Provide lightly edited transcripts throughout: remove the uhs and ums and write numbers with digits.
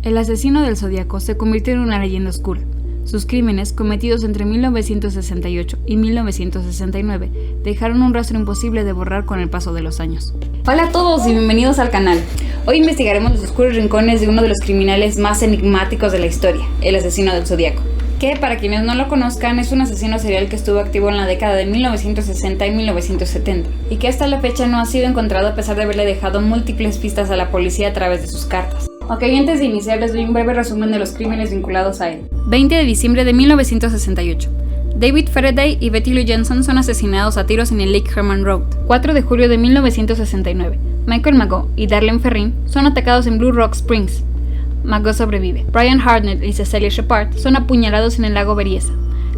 El asesino del Zodíaco se convirtió en una leyenda oscura. Sus crímenes, cometidos entre 1968 y 1969, dejaron un rastro imposible de borrar con el paso de los años. Hola a todos y bienvenidos al canal. Hoy investigaremos los oscuros rincones de uno de los criminales más enigmáticos de la historia, el asesino del Zodíaco, que, para quienes no lo conozcan, es un asesino serial que estuvo activo en la década de 1960 y 1970, y que hasta la fecha no ha sido encontrado a pesar de haberle dejado múltiples pistas a la policía a través de sus cartas. Ok, antes de iniciar les doy un breve resumen de los crímenes vinculados a él. 20 de diciembre de 1968. David Faraday y Betty Lou Jensen son asesinados a tiros en el Lake Herman Road. 4 de julio de 1969. Michael Mageau y Darlene Ferrin son atacados en Blue Rock Springs. Mageau sobrevive. Brian Hartnett y Cecilia Shepard son apuñalados en el lago Berryessa.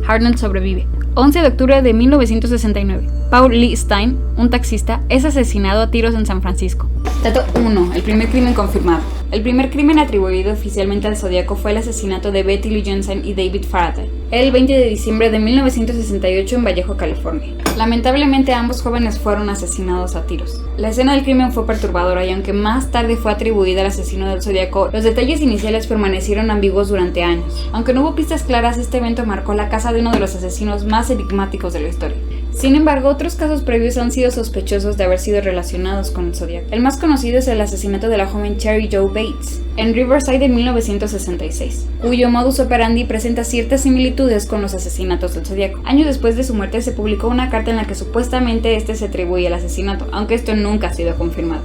Hartnett sobrevive. 11 de octubre de 1969. Paul Lee Stein, un taxista, es asesinado a tiros en San Francisco. Dato 1. El primer crimen confirmado. El primer crimen atribuido oficialmente al Zodíaco fue el asesinato de Betty Lou Jensen y David Faraday, el 20 de diciembre de 1968 en Vallejo, California. Lamentablemente ambos jóvenes fueron asesinados a tiros. La escena del crimen fue perturbadora y aunque más tarde fue atribuida al asesino del Zodíaco, los detalles iniciales permanecieron ambiguos durante años. Aunque no hubo pistas claras, este evento marcó la casa de uno de los asesinos más enigmáticos de la historia. Sin embargo, otros casos previos han sido sospechosos de haber sido relacionados con el Zodíaco. El más conocido es el asesinato de la joven Cherry Jo Bates en Riverside de 1966, cuyo modus operandi presenta ciertas similitudes con los asesinatos del Zodíaco. Años después de su muerte se publicó una carta en la que supuestamente este se atribuye al asesinato, aunque esto nunca ha sido confirmado.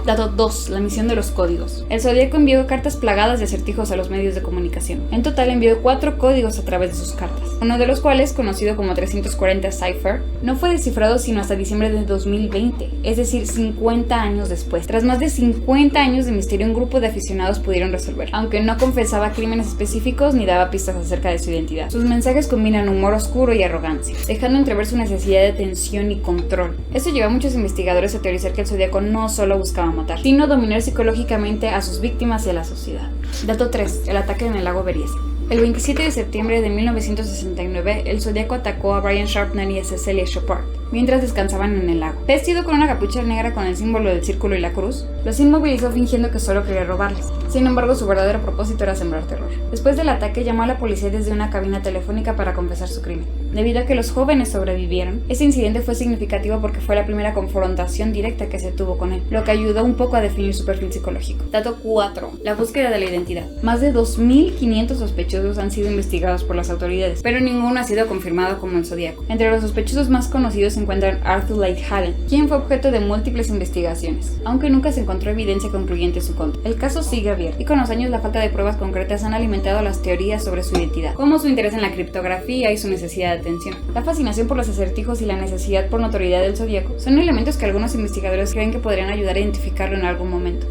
Dato 2. La misión de los códigos. El Zodíaco envió cartas plagadas de acertijos a los medios de comunicación. En total envió 4 códigos a través de sus cartas, uno de los cuales, conocido como 340 Cipher, no fue descifrado sino hasta diciembre de 2020, es decir, 50 años después. Tras más de 50 años de misterio, un grupo de aficionados pudieron resolver, aunque no confesaba crímenes específicos ni daba pistas acerca de su identidad. Sus mensajes combinan humor oscuro y arrogancia, dejando entrever su necesidad de atención y control. Esto llevó a muchos investigadores a teorizar que el Zodíaco no solo buscaba matar, sino dominar psicológicamente a sus víctimas y a la sociedad. Dato 3. El ataque en el lago Berryessa. El 27 de septiembre de 1969, el Zodíaco atacó a Brian Sharpner y a Cecilia Shepard mientras descansaban en el lago. Vestido con una capucha negra con el símbolo del círculo y la cruz, los inmovilizó fingiendo que solo quería robarles. Sin embargo, su verdadero propósito era sembrar terror. Después del ataque, llamó a la policía desde una cabina telefónica para confesar su crimen. Debido a que los jóvenes sobrevivieron, este incidente fue significativo porque fue la primera confrontación directa que se tuvo con él, lo que ayudó un poco a definir su perfil psicológico. Dato 4. La búsqueda de la identidad. Más de 2.500 sospechosos han sido investigados por las autoridades, pero ninguno ha sido confirmado como el Zodíaco. Entre los sospechosos más conocidos se encuentran Arthur Leigh Hallen, quien fue objeto de múltiples investigaciones, aunque nunca se encontró evidencia concluyente en su contra. El caso sigue abierto, y con los años la falta de pruebas concretas han alimentado las teorías sobre su identidad, como su interés en la criptografía y su necesidad de atención. La fascinación por los acertijos y la necesidad por notoriedad del Zodíaco son elementos que algunos investigadores creen que podrían ayudar a identificarlo en algún momento.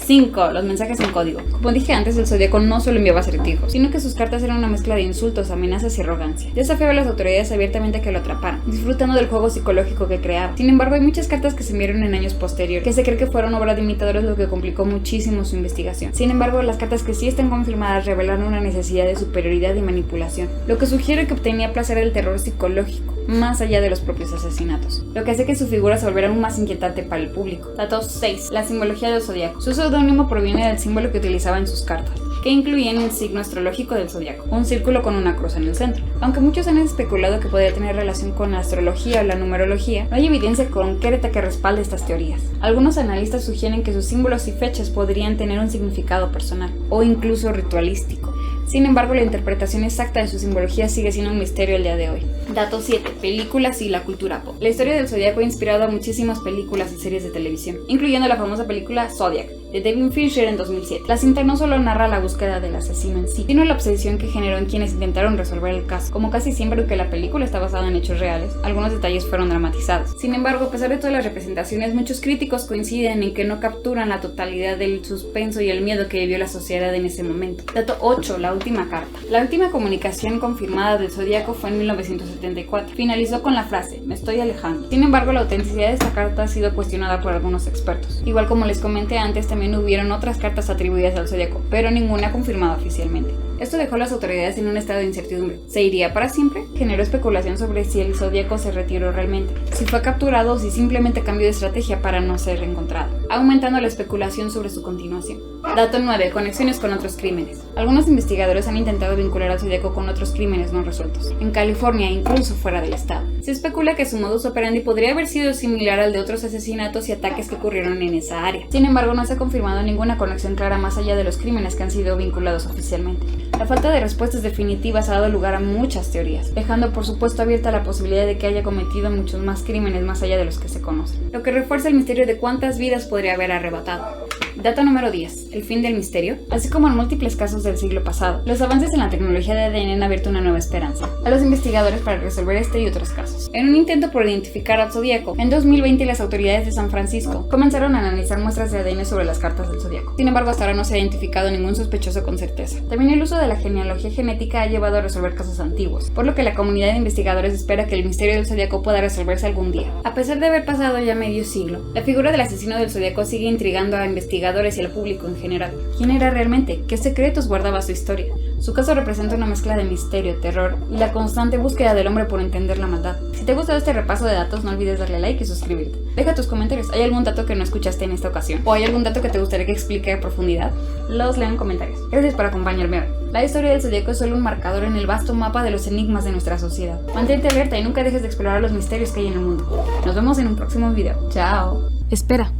5. Los mensajes en código. Como dije antes, el Zodíaco no solo enviaba acertijos, sino que sus cartas eran una mezcla de insultos, amenazas y arrogancia. Desafiaba a las autoridades abiertamente a que lo atraparan, disfrutando del juego psicológico que creaba. Sin embargo, hay muchas cartas que se enviaron en años posteriores, que se cree que fueron obra de imitadores, lo que complicó muchísimo su investigación. Sin embargo, las cartas que sí están confirmadas revelaron una necesidad de superioridad y manipulación, lo que sugiere que obtenía placer del terror psicológico, más allá de los propios asesinatos, lo que hace que su figura se volviera aún más inquietante para el público. Dato 6. La simbología del Zodíaco. Su seudónimo proviene del símbolo que utilizaba en sus cartas, que incluían el signo astrológico del Zodíaco, un círculo con una cruz en el centro. Aunque muchos han especulado que podría tener relación con la astrología o la numerología, no hay evidencia concreta que respalde estas teorías. Algunos analistas sugieren que sus símbolos y fechas podrían tener un significado personal, o incluso ritualístico. Sin embargo, la interpretación exacta de su simbología sigue siendo un misterio el día de hoy. Dato 7. Películas y la cultura pop. La historia del Zodíaco ha inspirado a muchísimas películas y series de televisión, incluyendo la famosa película Zodiac, de David Fincher en 2007. La cinta no solo narra la búsqueda del asesino en sí, sino la obsesión que generó en quienes intentaron resolver el caso. Como casi siempre que la película está basada en hechos reales, algunos detalles fueron dramatizados. Sin embargo, a pesar de todas las representaciones, muchos críticos coinciden en que no capturan la totalidad del suspenso y el miedo que vivió la sociedad en ese momento. Dato 8. La última carta. La última comunicación confirmada del Zodíaco fue en 1974. Finalizó con la frase: "Me estoy alejando". Sin embargo, la autenticidad de esta carta ha sido cuestionada por algunos expertos. Igual como les comenté antes, también hubieron otras cartas atribuidas al Zodíaco, pero ninguna confirmada oficialmente. Esto dejó a las autoridades en un estado de incertidumbre. ¿Se iría para siempre? Generó especulación sobre si el Zodíaco se retiró realmente, si fue capturado o si simplemente cambió de estrategia para no ser encontrado, aumentando la especulación sobre su continuación. Dato 9. Conexiones con otros crímenes. Algunos investigadores han intentado vincular al Zodíaco con otros crímenes no resueltos, en California e incluso fuera del estado. Se especula que su modus operandi podría haber sido similar al de otros asesinatos y ataques que ocurrieron en esa área. Sin embargo, no se ha confirmado ninguna conexión clara más allá de los crímenes que han sido vinculados oficialmente. La falta de respuestas definitivas ha dado lugar a muchas teorías, dejando por supuesto abierta la posibilidad de que haya cometido muchos más crímenes más allá de los que se conocen, lo que refuerza el misterio de cuántas vidas podría haber arrebatado. Dato número 10. El fin del misterio. Así como en múltiples casos del siglo pasado, los avances en la tecnología de ADN han abierto una nueva esperanza a los investigadores para resolver este y otros casos. En un intento por identificar al Zodíaco, en 2020 las autoridades de San Francisco comenzaron a analizar muestras de ADN sobre las cartas del Zodíaco. Sin embargo, hasta ahora no se ha identificado ningún sospechoso con certeza. También el uso de la genealogía genética ha llevado a resolver casos antiguos, por lo que la comunidad de investigadores espera que el misterio del Zodíaco pueda resolverse algún día. A pesar de haber pasado ya medio siglo, la figura del asesino del Zodíaco sigue intrigando a investigadores y al público en general. ¿Quién era realmente? ¿Qué secretos guardaba su historia? Su caso representa una mezcla de misterio, terror y la constante búsqueda del hombre por entender la maldad. Si te ha gustado este repaso de datos, no olvides darle like y suscribirte. Deja tus comentarios. ¿Hay algún dato que no escuchaste en esta ocasión? ¿O hay algún dato que te gustaría que explique a profundidad? Los leo en comentarios. Gracias por acompañarme hoy. La historia del Zodíaco es solo un marcador en el vasto mapa de los enigmas de nuestra sociedad. Mantente alerta y nunca dejes de explorar los misterios que hay en el mundo. Nos vemos en un próximo video. Chao. Espera.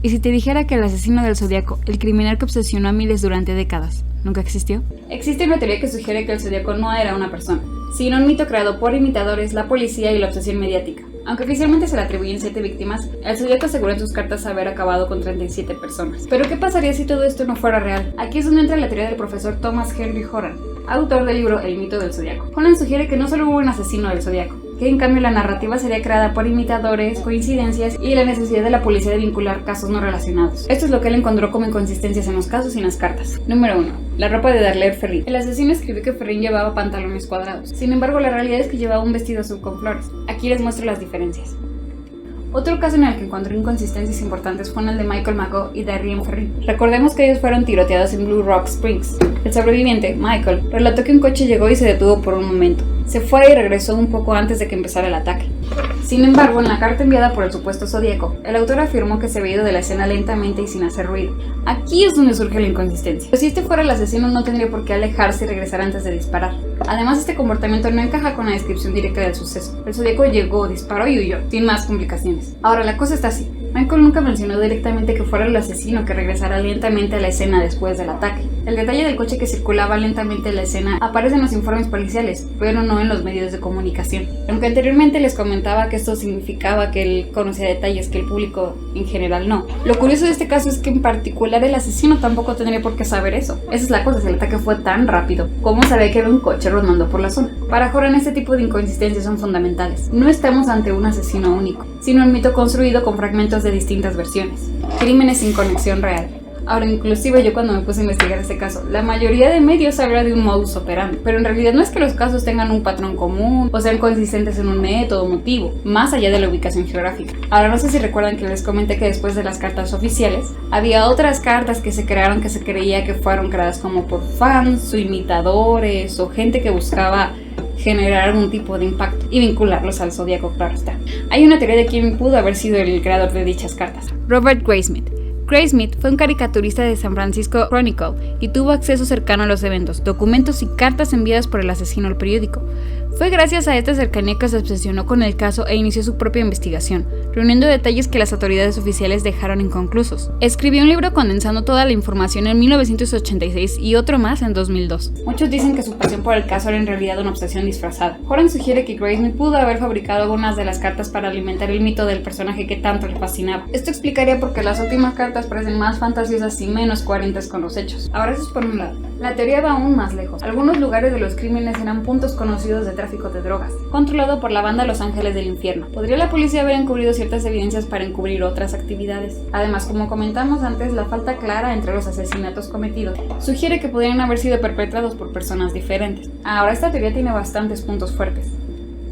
¿Y si te dijera que el asesino del Zodíaco, el criminal que obsesionó a miles durante décadas, nunca existió? Existe una teoría que sugiere que el Zodíaco no era una persona, sino un mito creado por imitadores, la policía y la obsesión mediática. Aunque oficialmente se le atribuyen 7 víctimas, el Zodíaco aseguró en sus cartas haber acabado con 37 personas. Pero ¿qué pasaría si todo esto no fuera real? Aquí es donde entra la teoría del profesor Thomas Henry Horan, autor del libro El mito del Zodíaco. Horan sugiere que no solo hubo un asesino del Zodíaco, que en cambio la narrativa sería creada por imitadores, coincidencias y la necesidad de la policía de vincular casos no relacionados. Esto es lo que él encontró como inconsistencias en los casos y en las cartas. Número 1. La ropa de Darlene Ferrin. El asesino escribió que Ferrin llevaba pantalones cuadrados. Sin embargo, la realidad es que llevaba un vestido azul con flores. Aquí les muestro las diferencias. Otro caso en el que encontré inconsistencias importantes fue en el de Michael Mago y Darlene Ferrin. Recordemos que ellos fueron tiroteados en Blue Rock Springs. El sobreviviente, Michael, relató que un coche llegó y se detuvo por un momento. Se fue y regresó un poco antes de que empezara el ataque. Sin embargo, en la carta enviada por el supuesto Zodíaco, el autor afirmó que se había ido de la escena lentamente y sin hacer ruido. Aquí es donde surge la inconsistencia. Pues si este fuera el asesino, no tendría por qué alejarse y regresar antes de disparar. Además, este comportamiento no encaja con la descripción directa del suceso. El Zodíaco llegó, disparó y huyó, sin más complicaciones. Ahora, la cosa está así. Michael nunca mencionó directamente que fuera el asesino que regresara lentamente a la escena después del ataque. El detalle del coche que circulaba lentamente en la escena aparece en los informes policiales, pero no en los medios de comunicación. Aunque anteriormente les comentaba que esto significaba que él conocía detalles que el público en general no. Lo curioso de este caso es que en particular el asesino tampoco tendría por qué saber eso. Esa es la cosa, si el ataque fue tan rápido, ¿cómo sabía que había un coche rondando por la zona? Para Horan, este tipo de inconsistencias son fundamentales. No estamos ante un asesino único, sino un mito construido con fragmentos de distintas versiones. Crímenes sin conexión real. Ahora, inclusive yo cuando me puse a investigar este caso, la mayoría de medios habla de un modus operandi, pero en realidad no es que los casos tengan un patrón común o sean consistentes en un método o motivo, más allá de la ubicación geográfica. Ahora, no sé si recuerdan que les comenté que después de las cartas oficiales, había otras cartas que se crearon que se creía que fueron creadas como por fans o imitadores o gente que buscaba generar algún tipo de impacto y vincularlos al Zodíaco, claro está. Hay una teoría de quién pudo haber sido el creador de dichas cartas. Robert Graysmith. Graysmith fue un caricaturista de San Francisco Chronicle y tuvo acceso cercano a los eventos, documentos y cartas enviadas por el asesino al periódico. Fue gracias a esta cercanía que se obsesionó con el caso e inició su propia investigación, reuniendo detalles que las autoridades oficiales dejaron inconclusos. Escribió un libro condensando toda la información en 1986 y otro más en 2002. Muchos dicen que su pasión por el caso era en realidad una obsesión disfrazada. Horan sugiere que Graysmith pudo haber fabricado algunas de las cartas para alimentar el mito del personaje que tanto le fascinaba. Esto explicaría por qué las últimas cartas parecen más fantasiosas y menos coherentes con los hechos. Ahora, eso es por un lado. La teoría va aún más lejos. Algunos lugares de los crímenes eran puntos conocidos de tráfico de drogas, controlado por la banda Los Ángeles del Infierno. ¿Podría la policía haber encubrido ciertas evidencias para encubrir otras actividades? Además, como comentamos antes, la falta clara entre los asesinatos cometidos sugiere que podrían haber sido perpetrados por personas diferentes. Ahora, esta teoría tiene bastantes puntos fuertes.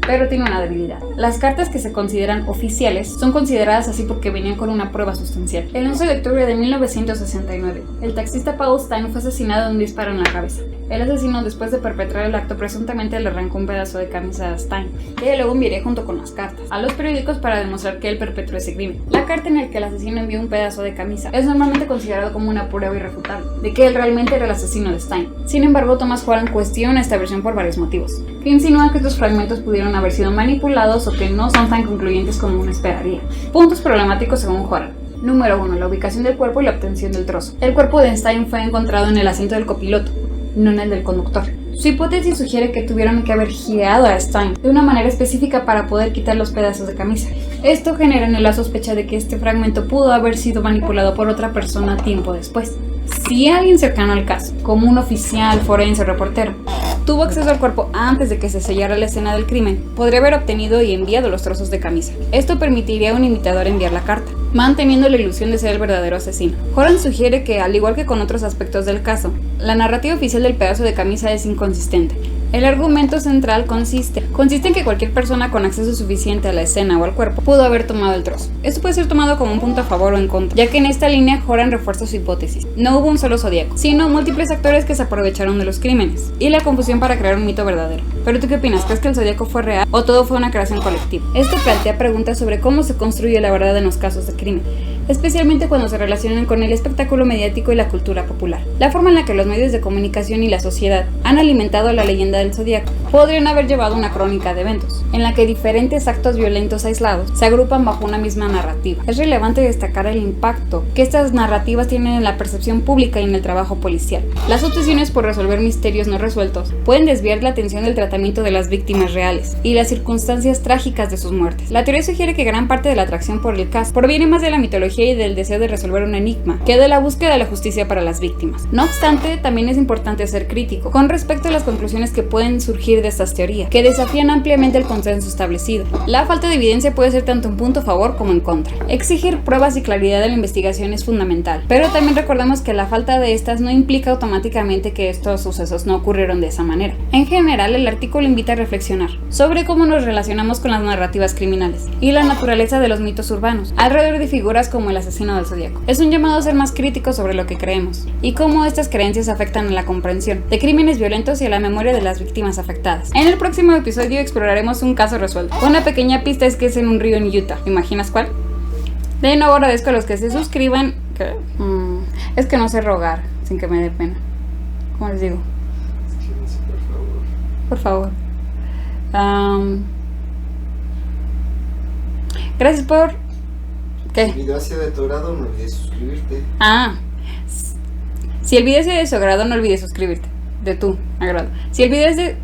pero tiene una debilidad. Las cartas que se consideran oficiales son consideradas así porque venían con una prueba sustancial. El 11 de octubre de 1969, el taxista Paul Stine fue asesinado de un disparo en la cabeza. El asesino, después de perpetrar el acto, presuntamente le arrancó un pedazo de camisa a Stine, que luego enviaría junto con las cartas a los periódicos para demostrar que él perpetró ese crimen. La carta en la que el asesino envió un pedazo de camisa es normalmente considerado como una prueba irrefutable de que él realmente era el asesino de Stine. Sin embargo, Thomas Horan cuestiona esta versión por varios motivos, que insinúan que estos fragmentos pudieron haber sido manipulados o que no son tan concluyentes como uno esperaría. Puntos problemáticos según Horan. Número 1. La ubicación del cuerpo y la obtención del trozo. El cuerpo de Stine fue encontrado en el asiento del copiloto, no en el del conductor. Su hipótesis sugiere que tuvieron que haber girado a Stine de una manera específica para poder quitar los pedazos de camisa. Esto genera en él la sospecha de que este fragmento pudo haber sido manipulado por otra persona tiempo después. Si alguien cercano al caso, como un oficial, forense o reportero, tuvo acceso al cuerpo antes de que se sellara la escena del crimen, podría haber obtenido y enviado los trozos de camisa. Esto permitiría a un imitador enviar la carta, manteniendo la ilusión de ser el verdadero asesino. Horan sugiere que, al igual que con otros aspectos del caso, la narrativa oficial del pedazo de camisa es inconsistente. El argumento central consiste en que cualquier persona con acceso suficiente a la escena o al cuerpo pudo haber tomado el trozo. Esto puede ser tomado como un punto a favor o en contra, ya que en esta línea Horan refuerza su hipótesis. No hubo un solo zodiaco, sino múltiples actores que se aprovecharon de los crímenes y la confusión para crear un mito verdadero. ¿Pero tú qué opinas? ¿Crees que el zodiaco fue real o todo fue una creación colectiva? Esto plantea preguntas sobre cómo se construye la verdad en los casos de crimen, especialmente cuando se relacionan con el espectáculo mediático y la cultura popular. La forma en la que los medios de comunicación y la sociedad han alimentado la leyenda del zodiaco podrían haber llevado una crónica de eventos, en la que diferentes actos violentos aislados se agrupan bajo una misma narrativa. Es relevante destacar el impacto que estas narrativas tienen en la percepción pública y en el trabajo policial. Las obsesiones por resolver misterios no resueltos pueden desviar la atención del tratamiento de las víctimas reales y las circunstancias trágicas de sus muertes. La teoría sugiere que gran parte de la atracción por el caso proviene más de la mitología y del deseo de resolver un enigma que de la búsqueda de la justicia para las víctimas. No obstante, también es importante ser crítico con respecto a las conclusiones que pueden surgir de estas teorías, que desafían ampliamente el consenso establecido. La falta de evidencia puede ser tanto un punto a favor como en contra. Exigir pruebas y claridad de la investigación es fundamental, pero también recordemos que la falta de estas no implica automáticamente que estos sucesos no ocurrieron de esa manera. En general, el artículo invita a reflexionar sobre cómo nos relacionamos con las narrativas criminales y la naturaleza de los mitos urbanos alrededor de figuras como el asesino del zodiaco. Es un llamado a ser más críticos sobre lo que creemos y cómo estas creencias afectan a la comprensión de crímenes violentos y a la memoria de las víctimas afectadas. En el próximo episodio exploraremos un caso resuelto. Una pequeña pista es que es en un río en Utah. ¿Imaginas cuál? De nuevo agradezco a los que se suscriban. Es que no sé rogar sin que me dé pena. ¿Cómo les digo? Por favor. Gracias por... ¿Qué? Si el video ha sido de tu agrado, no olvides suscribirte. Si el video es de su agrado, no olvides suscribirte. De tu agrado. Si el video es de...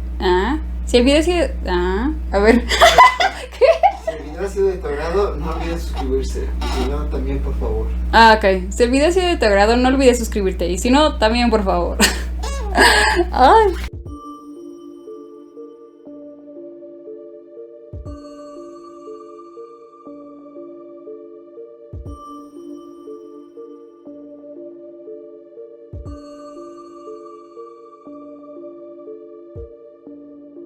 Si el video es de... A ver. Si el video ha sido de tu agrado, no olvides suscribirse. Y si no, también por favor. Ok. Si el video ha sido de tu agrado, no olvides suscribirte. Y si no, también por favor. Ay.